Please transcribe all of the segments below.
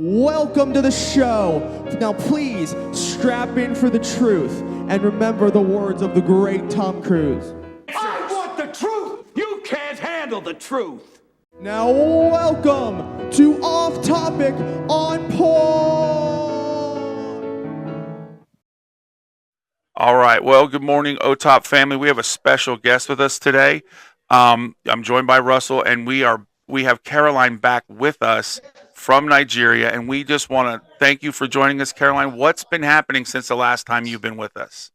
Welcome to the show. Now please strap in for the truth and remember the words of the great Tom Cruise. I want the truth! You can't handle the truth! Now welcome to Off Topic on Porn. All right. Well, good morning, OTOP family. We have a special guest with us today. I'm joined by Russell, and we have Caroline back with us from Nigeria, and we just want to thank you for joining us, Caroline. What's been happening since the last time you've been with us?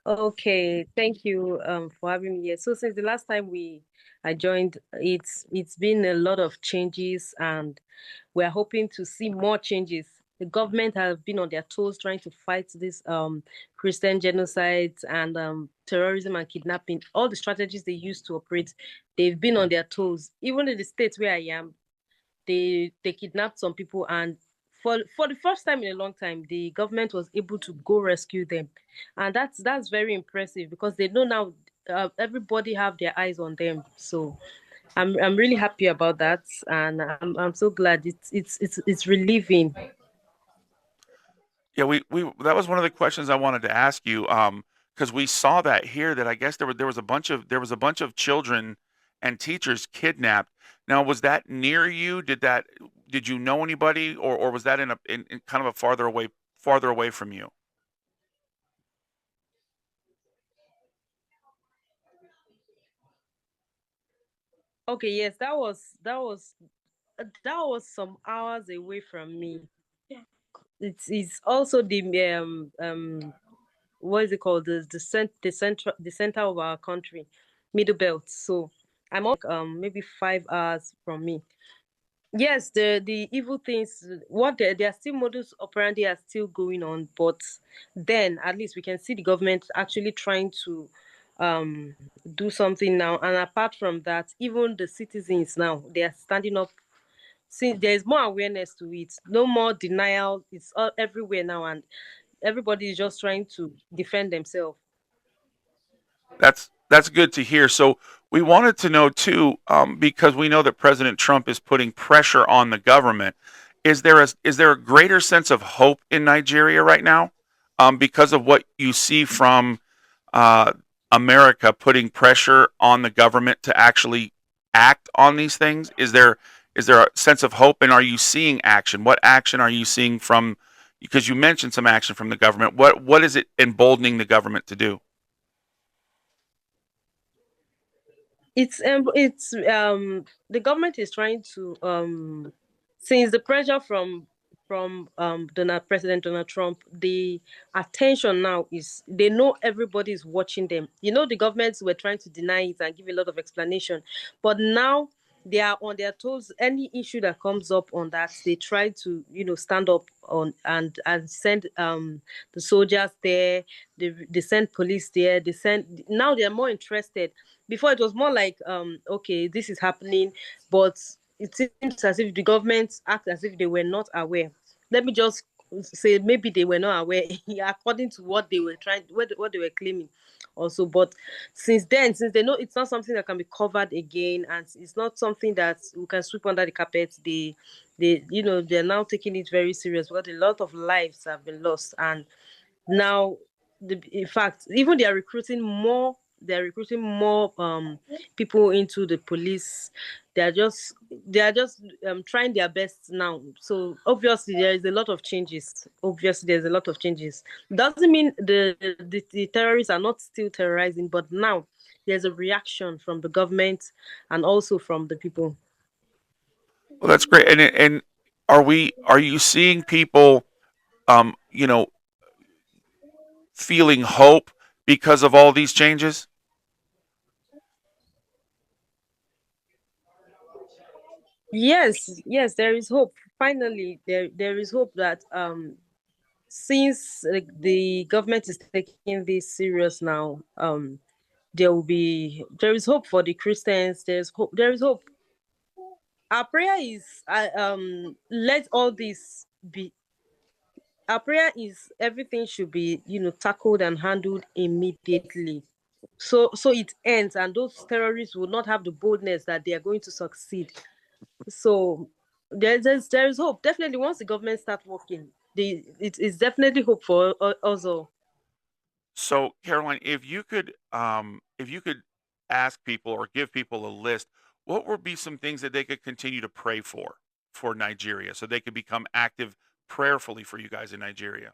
Okay, thank you for having me here. So since the last time I joined, it's been a lot of changes, and we're hoping to see more changes. The government have been on their toes trying to fight this Christian genocide and terrorism and kidnapping. All the strategies they use to operate, they've been on their toes. Even in the states where I am, they kidnapped some people, and for the first time in a long time, the government was able to go rescue them, and that's very impressive because they know now everybody have their eyes on them. So I'm really happy about that, and I'm so glad it's relieving. Yeah, we that was one of the questions I wanted to ask you, because we saw that here that I guess there was a bunch of children and teachers kidnapped. Now, was that near you? Did you know anybody, or was that in kind of a farther away from you? Okay, yes, that was some hours away from me. It's also the what is it called, the center of our country, middle belt. So I'm on maybe 5 hours from me. Yes, the evil things, what there are still modus operandi are still going on, but then at least we can see the government actually trying to um do something now. And apart from that, even the citizens now, they are standing up. Since there's more awareness to it, no more denial. It's all everywhere now, and everybody is just trying to defend themselves. That's good to hear. So we wanted to know too, because we know that President Trump is putting pressure on the government. Is there a greater sense of hope in Nigeria right now, because of what you see from uh, America putting pressure on the government to actually act on these things? Is there a sense of hope, and are you seeing action? What action are you seeing from? Because you mentioned some action from the government. What is it emboldening the government to do? It's the government is trying to since the pressure from President Donald Trump, the attention now is they know everybody is watching them. The governments were trying to deny it and give a lot of explanation, but now they are on their toes. Any issue that comes up on that, they try to stand up on and send the soldiers there. They send police there. They send Now they are more interested. Before it was more like okay, this is happening, but it seems as if the government act as if they were not aware. Let me just say maybe they were not aware according to what they were what they were claiming also. But since they know it's not something that can be covered again, and it's not something that we can sweep under the carpet, they're now taking it very serious because a lot of lives have been lost. And now, in fact, even they're recruiting more people into the police. They are just trying their best now. So obviously there's a lot of changes. Doesn't mean the terrorists are not still terrorizing, but now there's a reaction from the government and also from the people. Well, that's great. And are you seeing people, um, you know, feeling hope because of all these changes? Yes, there is hope. Finally, there is hope that since the government is taking this serious now, there is hope for the Christians. There is hope. Our prayer is let all this be. Our prayer is everything should be tackled and handled immediately, so it ends, and those terrorists will not have the boldness that they are going to succeed. So there is hope. Definitely, once the government start working, it's definitely hope for us all. So, Caroline, if you could ask people or give people a list, what would be some things that they could continue to pray for Nigeria, so they could become active prayerfully for you guys in Nigeria?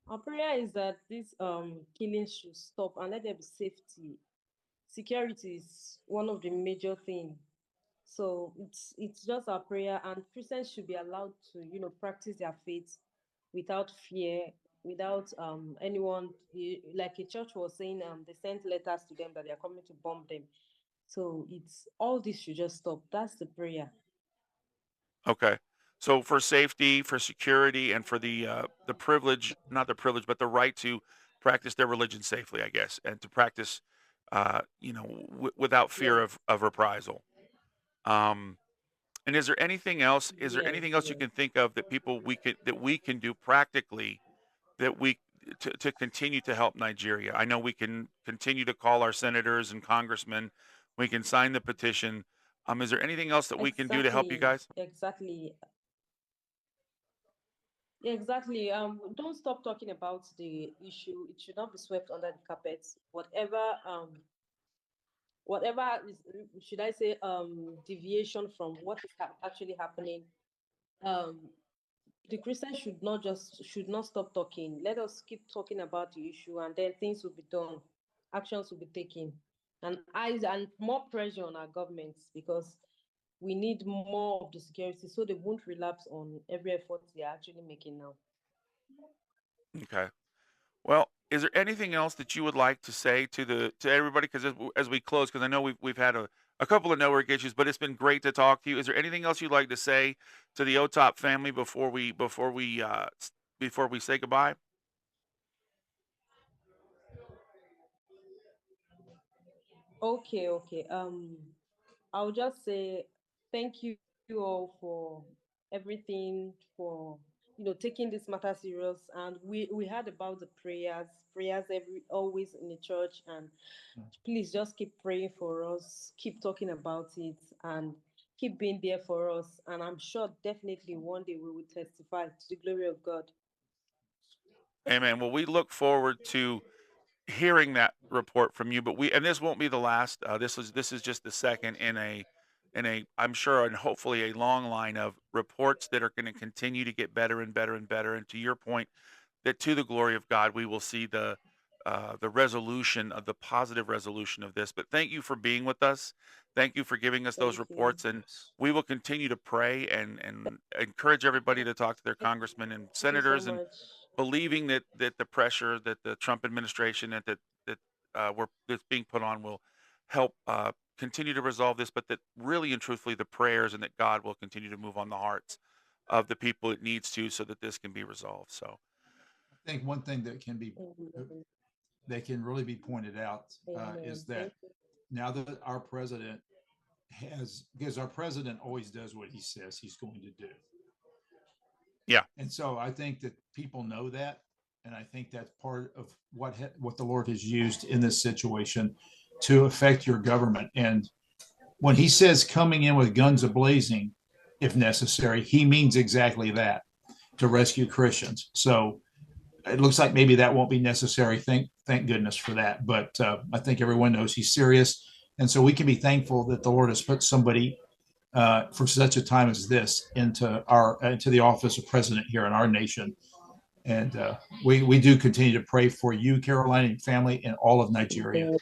Our prayer is that this killings should stop and let there be safety. Security is one of the major things. So it's just our prayer, and Christians should be allowed to practice their faith without fear, without anyone like a church was saying they sent letters to them that they are coming to bomb them. So it's all this should just stop. That's the prayer. Okay. So for safety, for security, and for the privilege, not the privilege, but the right to practice their religion safely, I guess, and to practice, without fear Yes, of reprisal. Um, and is there anything else? Is there yes, anything else you yes. can think of that we can do practically that we to continue to help Nigeria? I know we can continue to call our senators and congressmen. We can sign the petition. Is there anything else that we can do to help you Exactly, guys? exactly. Yeah, exactly. Don't stop talking about the issue. It should not be swept under the carpet. Whatever is, should I say, deviation from what is actually happening. Um, the Christians should not stop talking. Let us keep talking about the issue, and then things will be done, actions will be taken, and eyes and more pressure on our governments, because we need more of the security so they won't relapse on every effort they are actually making now. Okay. Well, is there anything else that you would like to say to everybody? Because as we close, because I know we've had a couple of network issues, but it's been great to talk to you. Is there anything else you'd like to say to the OTOP family before we say goodbye? Okay, okay. I'll just say thank you all for everything, for taking this matter serious. And we heard about the prayers every always in the church, and please just keep praying for us, keep talking about it, and keep being there for us. And I'm sure definitely one day we will testify to the glory of God. Amen. Well, we look forward to hearing that report from you, but this won't be the last. This is just the second in a I'm sure and hopefully a long line of reports that are going to continue to get better and better and better. And to your point, that to the glory of God, we will see the resolution of the positive resolution of this. But thank you for being with us. Thank you for giving us those Thank you. reports, and we will continue to pray and encourage everybody to talk to their congressmen and Thank you so senators, and much. believing that the pressure that the Trump administration that's being put on will help continue to resolve this, but that really and truthfully the prayers and that God will continue to move on the hearts of the people it needs to, so that this can be resolved. So, I think one thing Amen. that can really be pointed out is Amen. that Thank you. now that our president has, because our president always does what he says he's going to do. yeah, And so I think that people know that. And I think that's part of what the Lord has used in this situation to affect your government. And when he says coming in with guns a-blazing, if necessary, he means exactly that, to rescue Christians. So it looks like maybe that won't be necessary. Thank goodness for that. But I think everyone knows he's serious. And so we can be thankful that the Lord has put somebody for such a time as this into the office of president here in our nation. And we do continue to pray for you, Caroline, and family, and all of Nigeria. Amen.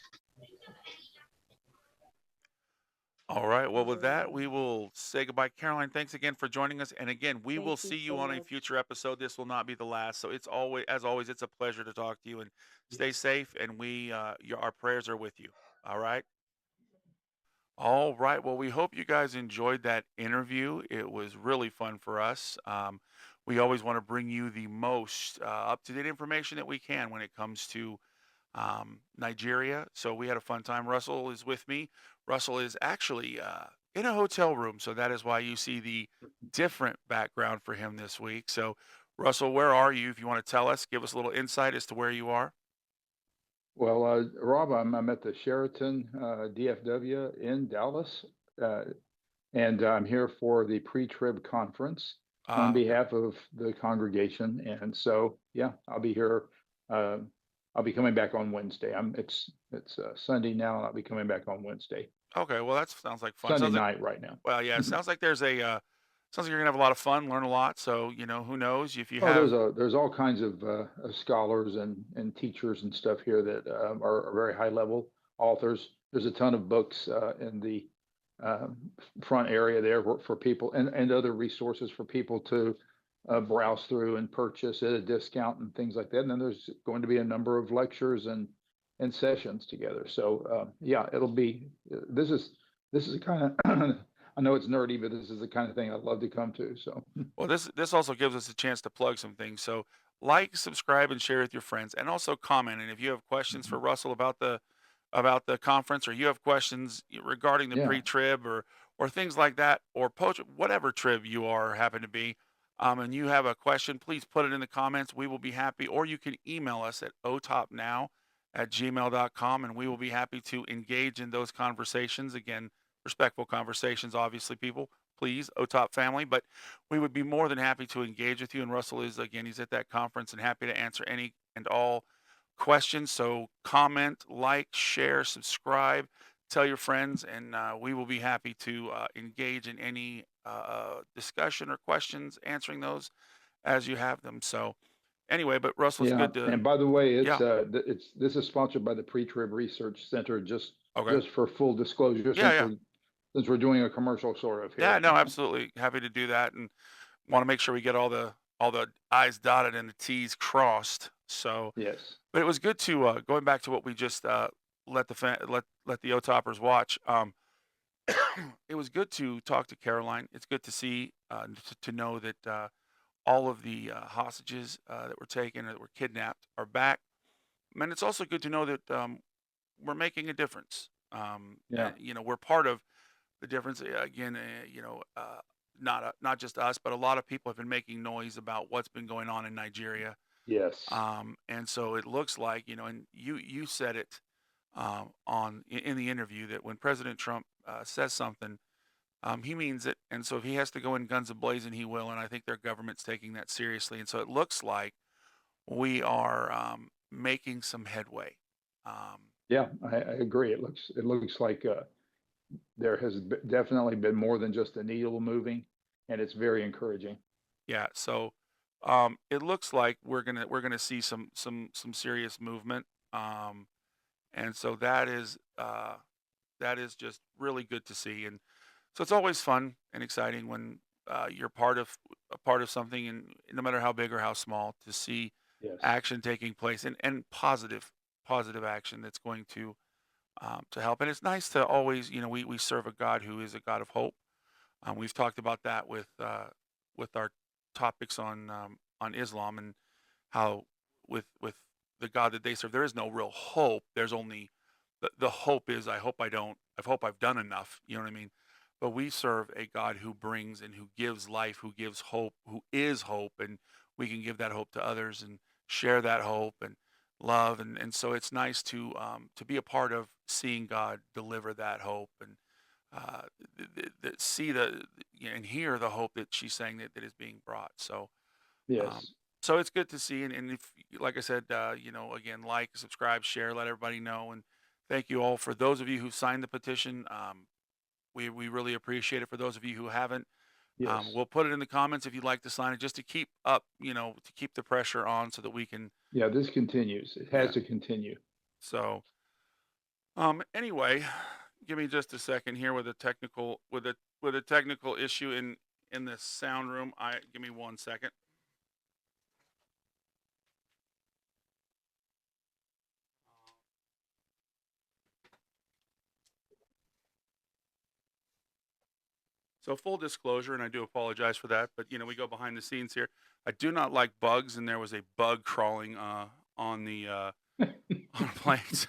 all right. Well, with that, Amen. we will say goodbye. Caroline, thanks again for joining us. And again, we will Thank you see you so on a much. future episode. This will not be the last. So it's always, as always, it's a pleasure to talk to you, and stay safe. And our prayers are with you. All right. All right. Well, we hope you guys enjoyed that interview. It was really fun for us. We always want to bring you the most up to date information that we can when it comes to Nigeria. So we had a fun time. Russell is with me. Russell is actually in a hotel room. So that is why you see the different background for him this week. So, Russell, where are you? If you want to tell us, give us a little insight as to where you are. Well, Rob, I'm at the Sheraton DFW in Dallas, and I'm here for the pre-trib conference on Okay. behalf of the congregation. And so, yeah, I'll be here. Uh, I'll be coming back on Wednesday. It's Sunday now, and I'll be coming back on Wednesday. Okay. Well, that sounds like fun. Sunday Sounds like, night right now. well, yeah, it sounds like there's a, sounds like you're gonna have a lot of fun, learn a lot. So, who knows if you Oh, have, there's all kinds of scholars and teachers and stuff here that are very high level authors. There's a ton of books in the um, front area there for people and other resources for people to browse through and purchase at a discount and things like that. And then there's going to be a number of lectures and sessions together. So yeah, it'll be this is a kind of I know it's nerdy, but this is the kind of thing I'd love to come to. So well, this also gives us a chance to plug some things. So like, subscribe, and share with your friends, and also comment. And if you have questions for Russell about the conference, or you have questions regarding the yeah, pre-trib or things like that, or post whatever trib you are happen to be, and you have a question, please put it in the comments. We will be happy, or you can email us at otopnow@gmail.com, and we will be happy to engage in those conversations. Again, respectful conversations, obviously, people. Please, OTOP family, but we would be more than happy to engage with you. And Russell is, again, he's at that conference and happy to answer any and all questions. So comment, like, share, subscribe, tell your friends, and we will be happy to engage in any discussion or questions, answering those as you have them. So anyway, but Russell, it's yeah. good to, And by the way, yeah, it's this is sponsored by the Pre-Trib Research Center. okay, Just for full disclosure, yeah, yeah, since we're doing a commercial sort of yeah, here. no, absolutely happy to do that, and want to make sure we get all the I's dotted and the T's crossed. So, Yes. but it was good to going back to what we just let the O-toppers watch. It was good to talk to Caroline. It's good to see to know that all of the hostages that were taken or that were kidnapped are back. And it's also good to know that we're making a difference. Yeah. We're part of the difference. Again, not just us, but a lot of people have been making noise about what's been going on in Nigeria. Yes. And so it looks like, and you said it in the interview, that when President Trump says something, he means it. And so if he has to go in guns a-blazing, he will. And I think their government's taking that seriously. And so it looks like we are making some headway. Um, Yeah, I agree. It looks like there has definitely been more than just the needle moving, and it's very encouraging. yeah. So it looks like we're gonna see some serious movement. And so that is just really good to see. And so it's always fun and exciting when you're a part of something, and no matter how big or how small, to see Yes. action taking place, and positive action that's going to help. And it's nice to always, we serve a God who is a God of hope. We've talked about that with our topics on Islam, and how with the God that they serve, there is no real hope. There's only the hope is, I hope I've done enough. You know what I mean? But we serve a God who brings and who gives life, who gives hope, who is hope, and we can give that hope to others and share that hope and love. And so it's nice to be a part of seeing God deliver that hope, and uh, see and hear the hope that she's saying that is being brought. So um, Yes. so it's good to see. And if, like I said, again, like, subscribe, share, let everybody know. And thank you all for those of you who signed the petition. We really appreciate it. For those of you who haven't, Yes. we'll put it in the comments if you'd like to sign it, just to keep up, to keep the pressure on, so that we can, Yeah, this continues. It yeah. has to continue. So, anyway, give me just a second here with a technical issue in the sound room. Give me 1 second. So full disclosure, and I do apologize for that, but we go behind the scenes here. I do not like bugs, and there was a bug crawling on the on a plane. So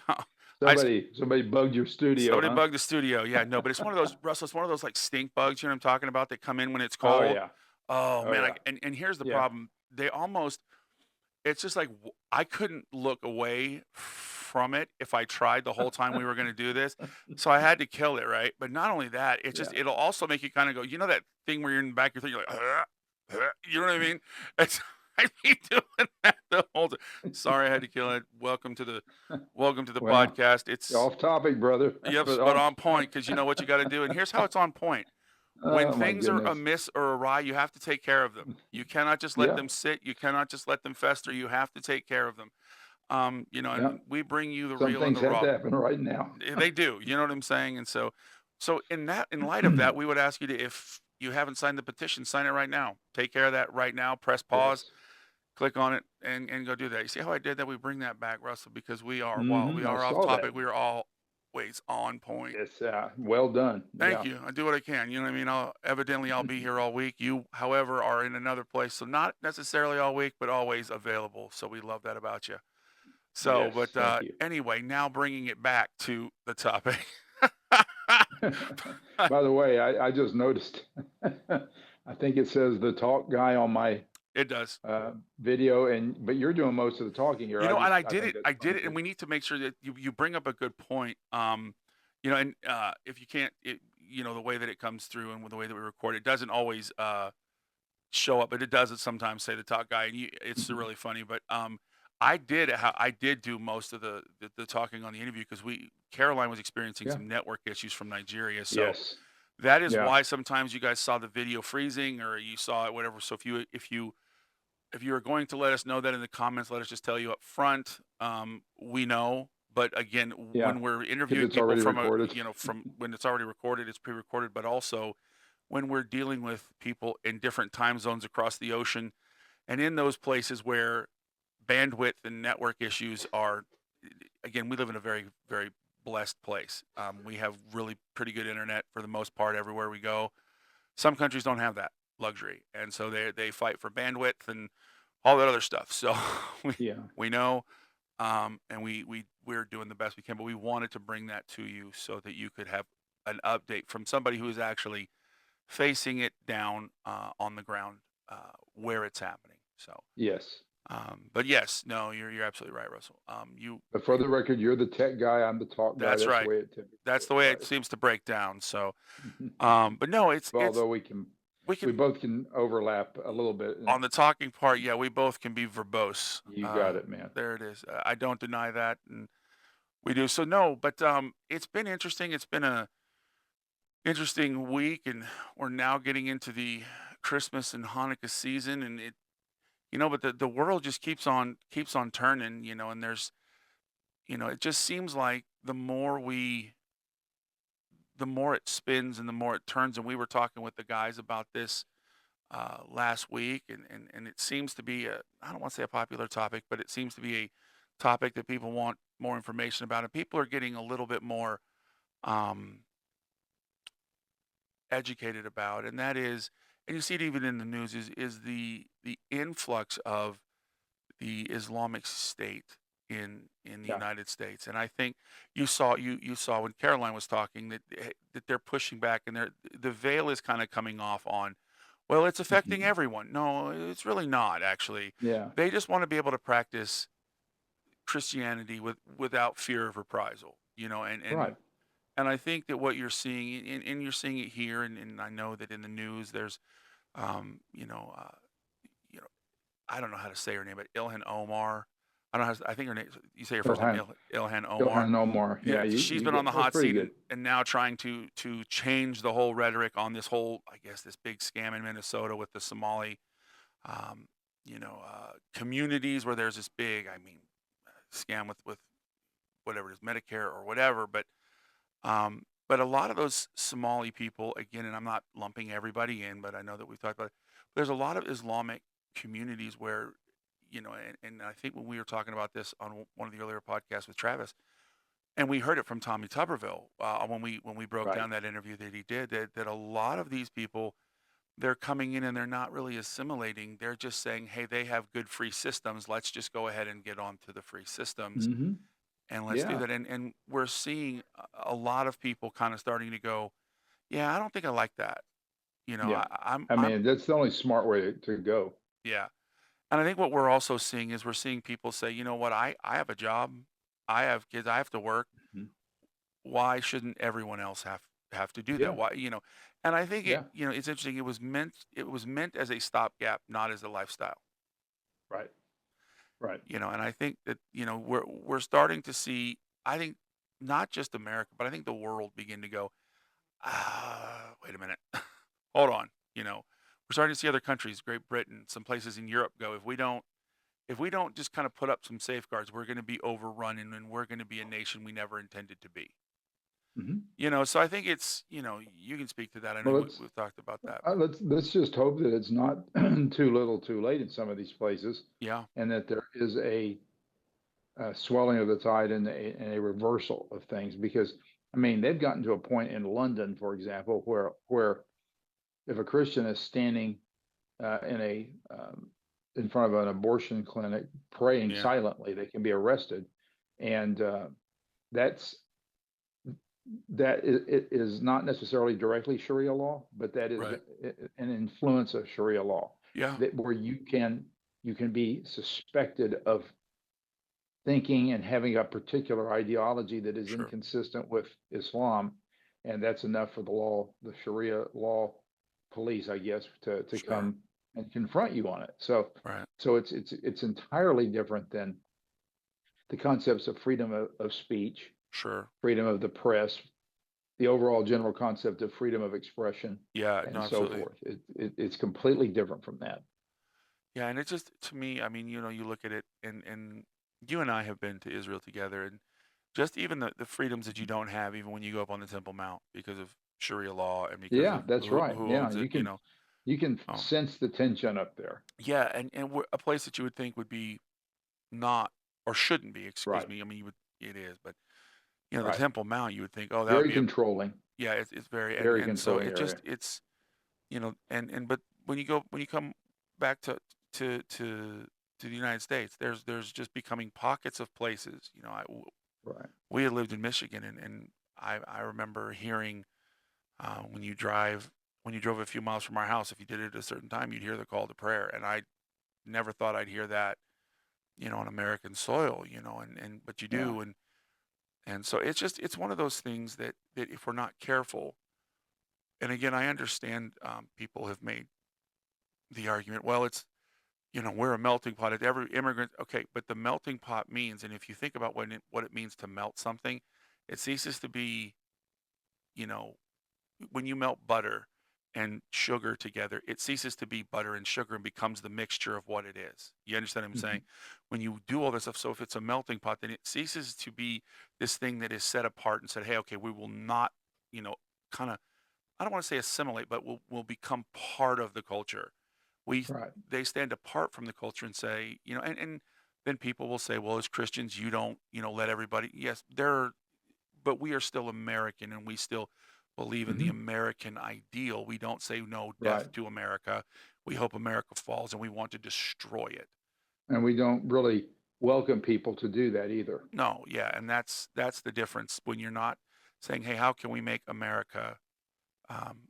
Somebody bugged your studio, somebody huh? bugged the studio. Yeah, no, but it's one of those, Russell. It's one of those like stink bugs. You know what I'm talking about? They come in when it's Oh cold. yeah. Oh Oh man, yeah. and here's the Yeah. problem. It's just like I couldn't look away from it if I tried the whole time we were going to do this. So I had to kill it, right? But not only that, it's just, Yeah. it'll also make you kind of go, you know, that thing where you're in the back of your thing, you're like, you know what I mean? It's, I be doing that the whole time. Sorry, I had to kill it. Welcome to the Well, podcast. It's, off topic, brother, yep, but but on on point, because you know what you got to do. And here's how it's on point. When oh my things are goodness. amiss or awry, you have to take care of them. You cannot just let Yeah. them sit. You cannot just let them fester. You have to take care of them. You know, Yeah. and we bring you the Some real and things the have to raw. happen right now. They do. You know what I'm saying? And so in light of that, we would ask you to, if you haven't signed the petition, sign it right now. Take care of that right now. Press pause, Yes. click on it, and go do that. You see how I did that? We bring that back, Russell, because while we I are off saw topic, that. we are always on point. It's well done. Thank Yeah. you. I do what I can. You know what I mean? I'll be here all week. You, however, are in another place, so not necessarily all week, but always available. So we love that about you. So, Yes. but Thank you. anyway, now bringing it back to the topic. By the way, I just noticed. I think it says the talk guy on my It does. video, but you're doing most of the talking here. You know, and I did think it. that's I did funny it, and too. we need to make sure that you bring up a good point. You know, and if you can't, you know, the way that it comes through and with the way that we record, it doesn't always show up, but it does sometimes say the talk guy, and it's really funny. But I did do most of the talking on the interview because Caroline was experiencing Yeah. some network issues from Nigeria, so Yes. that is Yeah. why sometimes you guys saw the video freezing or you saw it whatever. So if you are going to let us know that in the comments, let us just tell you up front. We know, but again, Yeah. when we're 'Cause interviewing it's people already from recorded. from when it's already recorded, it's pre-recorded, but also when we're dealing with people in different time zones across the ocean, and in those places where bandwidth and network issues are, again, we live in a very, very blessed place. We have really pretty good internet for the most part everywhere we go. Some countries don't have that luxury, and so they fight for bandwidth and all that other stuff. So Yeah. we know, and we're doing the best we can, but we wanted to bring that to you so that you could have an update from somebody who is actually facing it down on the ground where it's happening. So, Yes. but yes, no, you're absolutely right, Russell. But for the record, you're the tech guy. I'm the talk guy. That's right. The way it typically That's the is, way it right? seems to break down. So, but no, it's Although we we can both can overlap a little bit. on the talking part. Yeah, we both can be verbose. You got it, man. There it is. I don't deny that, and we do. So no, but it's been interesting. It's been a interesting week, and we're now getting into the Christmas and Hanukkah season, and but the world just keeps on turning, and there's, it just seems like the more it spins and the more it turns, and we were talking with the guys about this last week, and it seems to be I don't want to say a popular topic, but it seems to be a topic that people want more information about, and people are getting a little bit more educated about, and that is, and you see it even in the news, is the influx of the Islamic State in the Yeah. United States. And I think you saw when Caroline was talking that they're pushing back, and the veil is kind of coming off on, well, it's affecting everyone. No, it's really not, actually. Yeah. They just want to be able to practice Christianity without fear of reprisal, and Right. and I think that what you're seeing, and you're seeing it here, and I know that in the news, there's, I don't know how to say her name, but Ilhan Omar. I don't know I think her name. You say her first name, Ilhan Omar. Ilhan Omar. Yeah. She's been on the that's hot pretty seat, good. and now trying to change the whole rhetoric on this whole, I guess, this big scam in Minnesota with the Somali, communities where there's this big, scam with whatever it is, Medicare or whatever, but a lot of those Somali people, again, and I'm not lumping everybody in, but I know that we've talked about it. There's a lot of Islamic communities where, and I think when we were talking about this on one of the earlier podcasts with Travis, and we heard it from Tommy Tuberville when we broke Right. down that interview that he did, that a lot of these people, they're coming in and they're not really assimilating. They're just saying, hey, they have good free systems. Let's just go ahead and get on to the free systems. Mm-hmm. And let's do Yeah. that. And we're seeing a lot of people kind of starting to go, yeah, I don't think I like that. Yeah. I'm That's the only smart way to go. yeah. And I think what we're also seeing is we're seeing people say, you know what, I have a job. I have kids. I have to work. Mhm. Why shouldn't everyone else have to do that? Yeah. Why, and I think Yeah. it's interesting. It was meant as a stopgap, not as a lifestyle. Right. Right. And I think that, we're starting to see, I think not just America, but I think the world begin to go, wait a minute. Hold on. We're starting to see other countries, Great Britain, some places in Europe go, if we don't just kind of put up some safeguards, we're going to be overrun and we're going to be a nation we never intended to be. Mhm. So I think it's, you can speak to that. I know Well, let's we've talked about that. let's just hope that it's not too little, too late in some of these places, Yeah, and that there is a swelling of the tide and a reversal of things. Because I mean, they've gotten to a point in London, for example, where if a Christian is standing in front of an abortion clinic praying yeah, silently, they can be arrested, and that's it is not necessarily directly Sharia law, but that is right. an influence of Sharia law, Yeah, that where you can be suspected of thinking and having a particular ideology that is sure, inconsistent with Islam, and that's enough for the Sharia law police, I guess, to sure, come and confront you on it. So right, it's entirely different than the concepts of freedom of speech, sure. freedom of the press, the overall general concept of freedom of expression, Yeah, no, and so absolutely. forth. It's completely different from that. Yeah, and it's just, to me, I mean, you look at it, and you and I have been to Israel together, and just even the freedoms that you don't have, even when you go up on the Temple Mount, because of Sharia law and because Yeah, of that's who right. who Yeah, owns it. you can Um, sense the tension up there. yeah, and a place that you would think would be not, or shouldn't be, excuse Right, me. I mean, it is, but the right. Temple Mount, you would think, oh, that would Very be a, controlling, yeah, it's very, very and so controlling area. it's and but when you come back to the United States, there's just becoming pockets of places. Right. We had lived in Michigan, and I remember hearing, when you drove a few miles from our house, if you did it at a certain time, you'd hear the call to prayer, and I never thought I'd hear that, on American soil, and but you Yeah. do, and so it's one of those things that if we're not careful, and again, I understand, people have made the argument, well, it's, we're a melting pot at every immigrant. Okay, but the melting pot means, and if you think about what it means to melt something, it ceases to be, you know, when you melt butter and sugar together, it ceases to be butter and sugar and becomes the mixture of what it is. You understand what I'm saying? Mhm. When you do all this stuff, so if it's a melting pot, then it ceases to be this thing that is set apart and said, hey, okay, we will not, kind of, I don't want to say assimilate, but will become part of the culture. We Right. They stand apart from the culture and say, and then people will say, well, as Christians, you don't, let everybody. Yes, but we are still American, and we still believe in the Hmm. American ideal. We don't say no Right. death to America. We hope America falls, and we want to destroy it. And we don't really welcome people to do that either. No, yeah, and that's the difference when you're not saying, hey, how can we make America, um,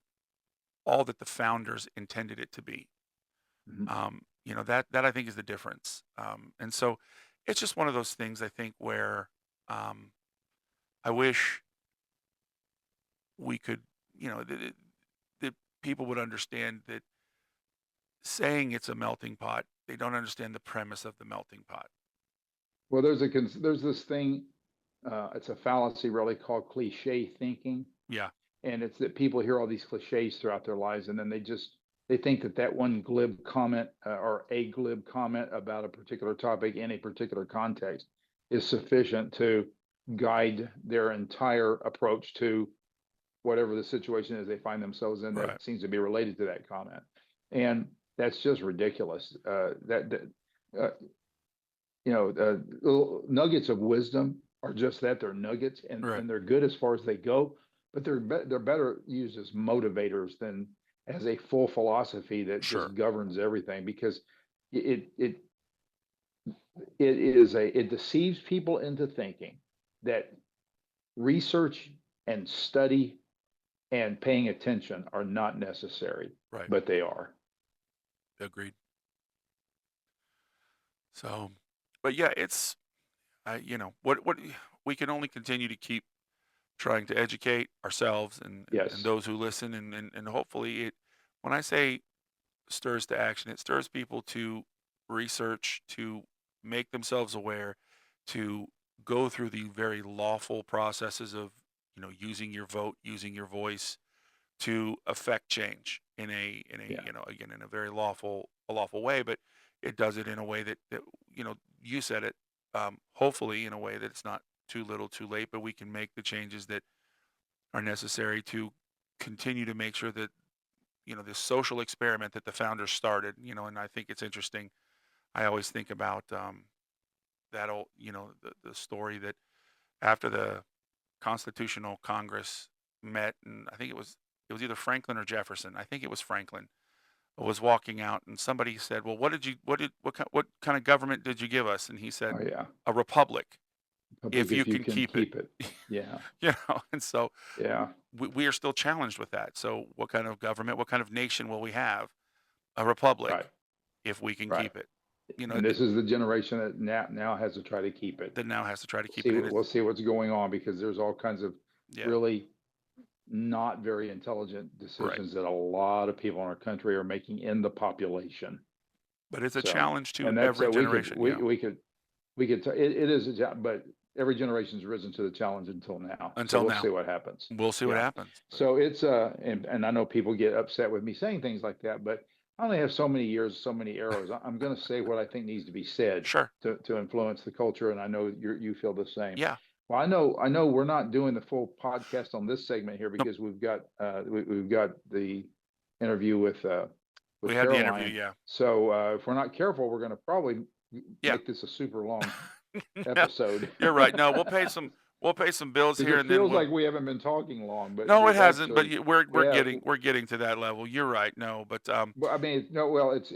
all that the founders intended it to be? Mhm. That I think is the difference. And so it's just one of those things, I think, where, um, I wish we could, that people would understand that saying it's a melting pot, they don't understand the premise of the melting pot. Well, there's this thing. It's a fallacy, really, called cliche thinking, Yeah, and it's that people hear all these cliches throughout their lives, and then they think that one glib comment, or a glib comment about a particular topic in a particular context is sufficient to guide their entire approach to whatever the situation is they find themselves in right. that seems to be related to that comment. And that's just ridiculous. Uh, little nuggets of wisdom are just that, they're nuggets, Right. and they're good as far as they go, but they're better used as motivators than as a full philosophy that Sure. just governs everything, because it it it deceives people into thinking that research and study and paying attention are not necessary, Right. but they are. Agreed. So, but yeah, what we can only continue to keep trying to educate ourselves and Yes. those who listen, and hopefully it, when I say stirs to action, it stirs people to research, to make themselves aware, to go through the very lawful processes of, using your vote, using your voice to affect change in a Yeah. again, in a very lawful way, but it does it in a way that you said it, hopefully in a way that it's not too little too late, but we can make the changes that are necessary to continue to make sure that this social experiment that the founders started, and I think it's interesting. I always think about that old, the story that after the Constitutional Congress met, and I think it was either Franklin or Jefferson. I think it was Franklin was walking out, and somebody said, "Well, what kind of government did you give us?" And he said, Oh, yeah. "A republic, Public, if you can can keep keep it." it. Yeah. And so Yeah. we are still challenged with that. So what kind of government, what kind of nation will we have? A republic, Right. if we can Right. keep it. And this is the generation that now has to try to keep it. that now has to try to keep See, it. And we'll see what's going on, because there's all kinds of yeah, really not very intelligent decisions that a lot of people in our country are making in the population. but it's a So, challenge to and that's every generation. we could it is but every generation's risen to the challenge until now. Until so we'll now. see what happens. We'll see what Yeah. happens. So it's and I know people get upset with me saying things like that, but I only have so many years, so many arrows. I'm going to say what I think needs to be said Sure. to influence the culture, and I know you feel the same. Yeah. Well, I know we're not doing the full podcast on this segment here because we've got the interview with We had the Caroline. interview. Yeah. So if we're not careful, we're going to probably Yeah. make this a super long No, episode. you're right. No, we'll pay some bills here, It and then feels like we haven't been talking long, but no, it we've hasn't. But actually- we're yeah. getting to that level. You're right. No, but Well, I mean, no. Well, it's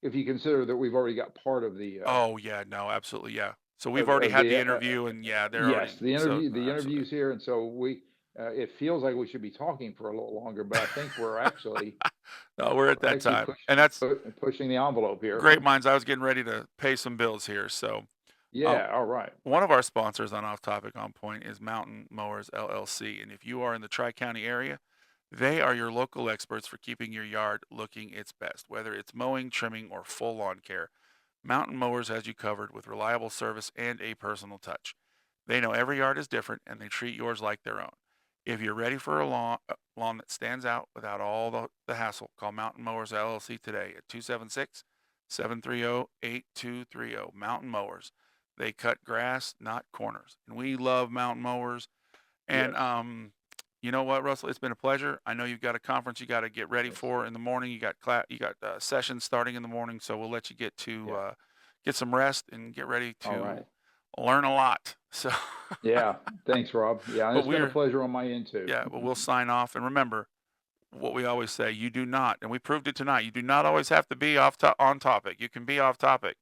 if you consider that we've already got part of the. oh yeah, no, absolutely, yeah. So we've of- already of had the, the interview, and yeah, they're yes, already the interview. so, The absolutely. interview's here, and so we. It feels like we should be talking for a little longer, but I think we're actually. No, we're at that actually time, and that's pushing the envelope here. great minds. I was getting ready to pay some bills here, so. Yeah. All right. One of our sponsors on Off Topic On Point is Mountain Mowers LLC. And if you are in the Tri-County area, they are your local experts for keeping your yard looking its best. Whether it's mowing, trimming, or full lawn care, Mountain Mowers has you covered with reliable service and a personal touch. They know every yard is different, and they treat yours like their own. If you're ready for a lawn that stands out without all the hassle, call Mountain Mowers LLC today at 276-730-8230. Mountain Mowers. They cut grass, not corners. And we love Mountain Mowers. And Yes. you know what, Russell? It's been a pleasure. I know you've got a conference you got to get ready Yes. for in the morning. You got sessions starting in the morning, so we'll let you get to Yeah. get some rest and get ready All to right. learn a lot. So Yeah. Thanks, Rob. Yeah, But it's been a we're- pleasure on my end too. yeah, but we'll sign off. And remember what we always say: you do not, and we proved it tonight. You do not always have to be on topic. You can be off topic,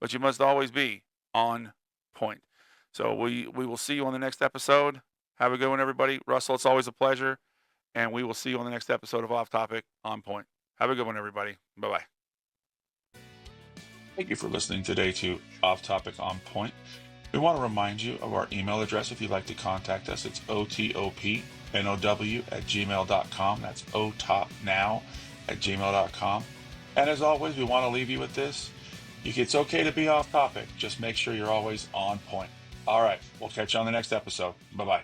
but you must always be on point. So we will see you on the next episode. Have a good one, everybody. Russell, it's always a pleasure, and we will see you on the next episode of Off Topic On Point. Have a good one, everybody. Bye-bye. Thank you for listening today to Off Topic On Point. We want to remind you of our email address if you'd like to contact us. It's otopnow@gmail.com. That's otopnow@gmail.com. And as always, we want to leave you with this. It's okay to be off topic. Just make sure you're always on point. All right. We'll catch you on the next episode. Bye-bye.